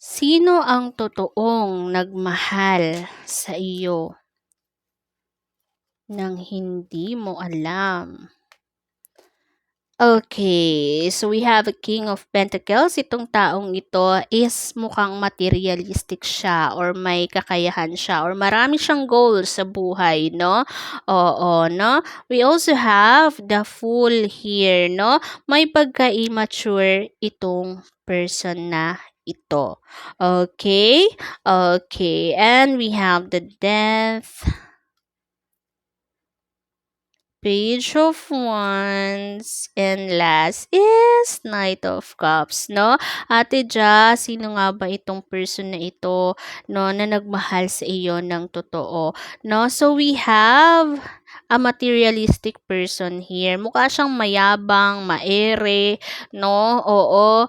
Sino ang totoong nagmahal sa iyo nang hindi mo alam? Okay, so we have a King of Pentacles. Itong taong ito is mukhang materialistic siya or may kakayahan siya or marami siyang goals sa buhay, no? Oo, no? We also have the Fool here, no? May pagka-immature itong person na ito. Okay? Okay, and we have the Death, Page of Wands, and last is Knight of Cups, no? Ate Ja, sino nga ba itong person na ito, no, na nagmahal sa iyo ng totoo, no? So we have a materialistic person here. Mukha siyang mayabang, maere, no? Oo,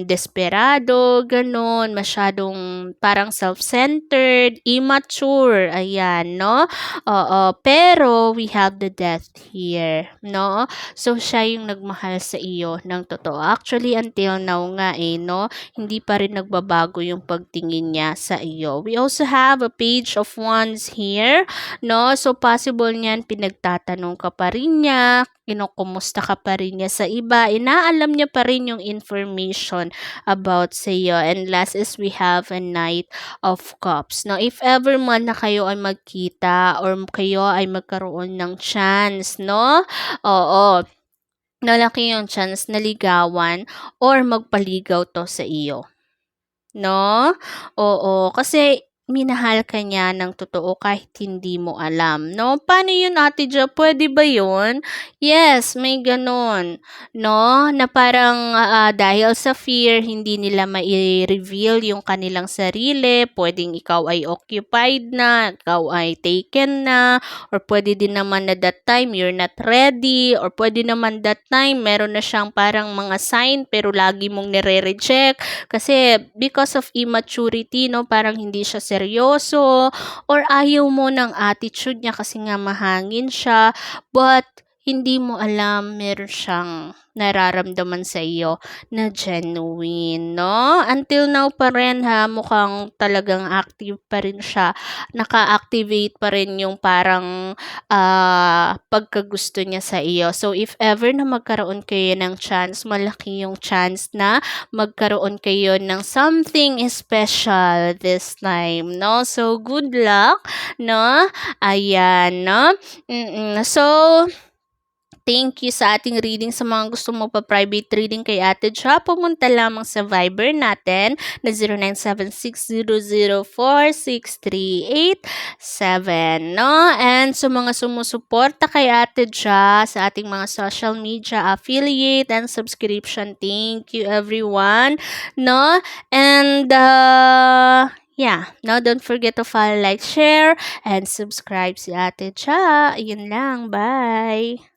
desperado, ganun, masyadong parang self-centered, immature, ayan, no? Oo, pero we have the Death here, no? So, siya yung nagmahal sa iyo ng totoo. Actually, until now nga no? Hindi pa rin nagbabago yung pagtingin niya sa iyo. We also have a Page of Wands here, no? So, possible niyan pinagtatanong ka pa rin niya, kinukumusta ka pa rin niya sa iba, inaalam niya pa rin yung information about sa iyo. And last is we have a Knight of Cups. Now, if ever man na kayo ay magkita or kayo ay magkaroon ng chance, no? Oo, malaki yung chance na ligawan or magpaligaw to sa iyo. No? Oo, kasi minahal ka niya ng totoo kahit hindi mo alam, no? Paano yun, Ate Jo? Pwede ba yun? Yes, may ganun, no? Na parang dahil sa fear, hindi nila mai-reveal yung kanilang sarili. Pwedeng ikaw ay occupied na, ikaw ay taken na, or pwede din naman na that time you're not ready, or pwede naman that time meron na siyang parang mga sign pero lagi mong nire-reject kasi because of immaturity, no, parang hindi siya seryoso or ayaw mo ng attitude niya kasi nga mahangin siya, but hindi mo alam meron siyang nararamdaman sa iyo na genuine, no? Until now pa rin ha, mukhang talagang active pa rin siya. Naka-activate pa rin yung parang pagkagusto niya sa iyo. So, if ever na magkaroon kayo ng chance, malaki yung chance na magkaroon kayo ng something special this time, no? So, good luck, no? Ayan, no? So, thank you sa ating reading. Sa mga gusto magpa-private reading kay Ate Ja, pumunta lamang sa Viber natin na 0976-004-6387, no? And sa mga sumusuporta kay Ate Ja sa ating mga social media affiliate and subscription, thank you everyone, no? And yeah, no, don't forget to follow, like, share, and subscribe si Ate Ja. Yun lang, bye!